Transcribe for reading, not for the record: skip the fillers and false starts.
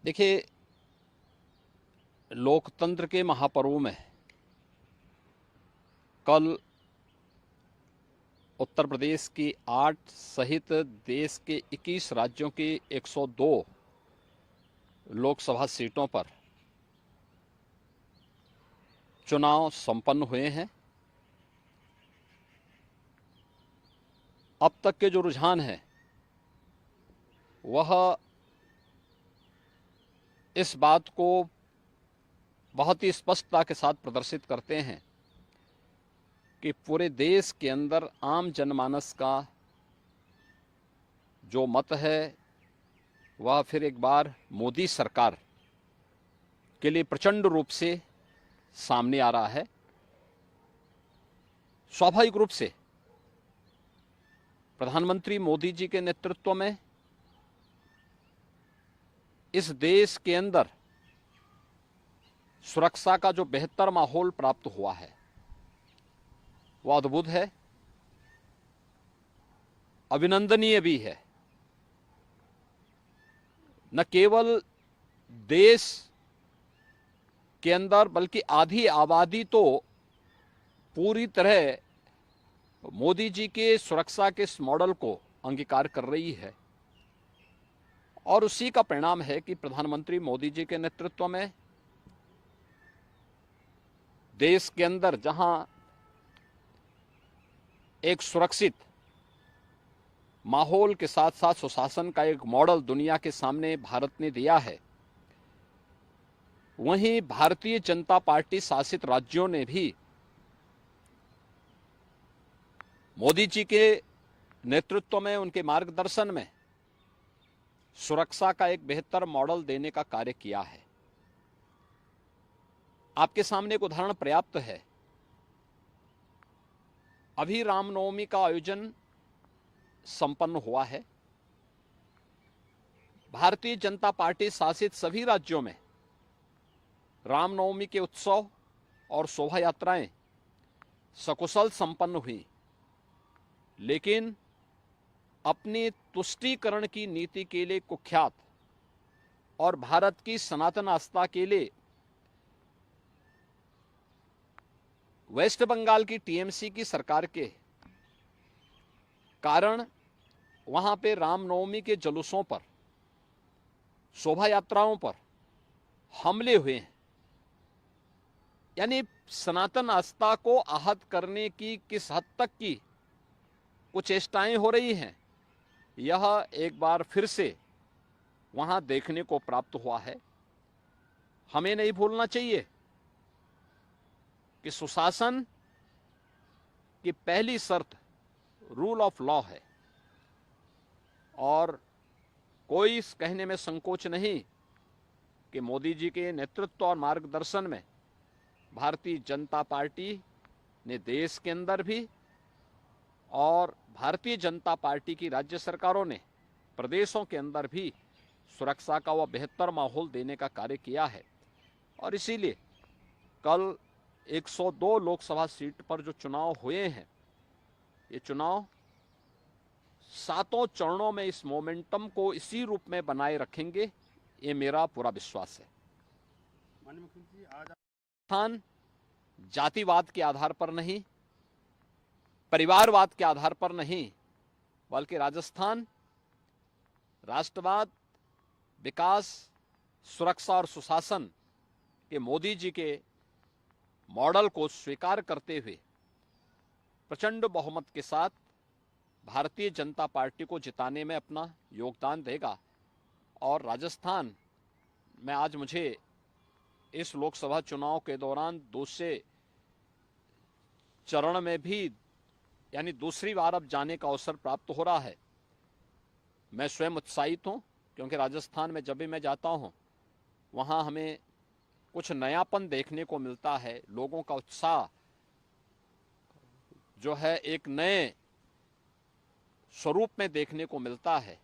देखिए, लोकतंत्र के महापर्व में कल उत्तर प्रदेश की 8 सहित देश के 21 राज्यों की 102 लोकसभा सीटों पर चुनाव संपन्न हुए हैं। अब तक के जो रुझान हैं वह इस बात को बहुत ही स्पष्टता के साथ प्रदर्शित करते हैं कि पूरे देश के अंदर आम जनमानस का जो मत है वह फिर एक बार मोदी सरकार के लिए प्रचंड रूप से सामने आ रहा है। स्वाभाविक रूप से प्रधानमंत्री मोदी जी के नेतृत्व में इस देश के अंदर सुरक्षा का जो बेहतर माहौल प्राप्त हुआ है वह अद्भुत है, अभिनंदनीय भी है। न केवल देश के अंदर बल्कि आधी आबादी तो पूरी तरह मोदी जी के सुरक्षा के इस मॉडल को अंगीकार कर रही है और उसी का परिणाम है कि प्रधानमंत्री मोदी जी के नेतृत्व में देश के अंदर जहां एक सुरक्षित माहौल के साथ साथ सुशासन का एक मॉडल दुनिया के सामने भारत ने दिया है, वहीं भारतीय जनता पार्टी शासित राज्यों ने भी मोदी जी के नेतृत्व में, उनके मार्गदर्शन में सुरक्षा का एक बेहतर मॉडल देने का कार्य किया है। आपके सामने एक उदाहरण पर्याप्त है। अभी रामनवमी का आयोजन संपन्न हुआ है। भारतीय जनता पार्टी शासित सभी राज्यों में रामनवमी के उत्सव और शोभा यात्राएं सकुशल संपन्न हुई, लेकिन अपनी तुष्टीकरण की नीति के लिए कुख्यात और भारत की सनातन आस्था के लिए वेस्ट बंगाल की टीएमसी की सरकार के कारण वहां पे रामनवमी के जुलूसों पर, शोभा यात्राओं पर हमले हुए हैं। यानी सनातन आस्था को आहत करने की किस हद तक की कुछ चेष्टाएं हो रही हैं, यह एक बार फिर से वहां देखने को प्राप्त हुआ है। हमें नहीं भूलना चाहिए कि सुशासन की पहली शर्त रूल ऑफ लॉ है और कोई इस कहने में संकोच नहीं कि मोदी जी के नेतृत्व और मार्गदर्शन में भारतीय जनता पार्टी ने देश के अंदर भी और भारतीय जनता पार्टी की राज्य सरकारों ने प्रदेशों के अंदर भी सुरक्षा का वह बेहतर माहौल देने का कार्य किया है। और इसीलिए कल 102 लोकसभा सीट पर जो चुनाव हुए हैं, ये चुनाव 7 चरणों में इस मोमेंटम को इसी रूप में बनाए रखेंगे, ये मेरा पूरा विश्वास है। माननीय मुख्यमंत्री, आज राजस्थान जातिवाद के आधार पर नहीं, परिवारवाद के आधार पर नहीं, बल्कि राजस्थान राष्ट्रवाद, विकास, सुरक्षा और सुशासन के मोदी जी के मॉडल को स्वीकार करते हुए प्रचंड बहुमत के साथ भारतीय जनता पार्टी को जिताने में अपना योगदान देगा। और राजस्थान में आज मुझे इस लोकसभा चुनाव के दौरान दूसरे चरण में भी यानी दूसरी बार अब जाने का अवसर प्राप्त हो रहा है। मैं स्वयं उत्साहित हूं, क्योंकि राजस्थान में जब भी मैं जाता हूं वहां हमें कुछ नयापन देखने को मिलता है। लोगों का उत्साह जो है एक नए स्वरूप में देखने को मिलता है।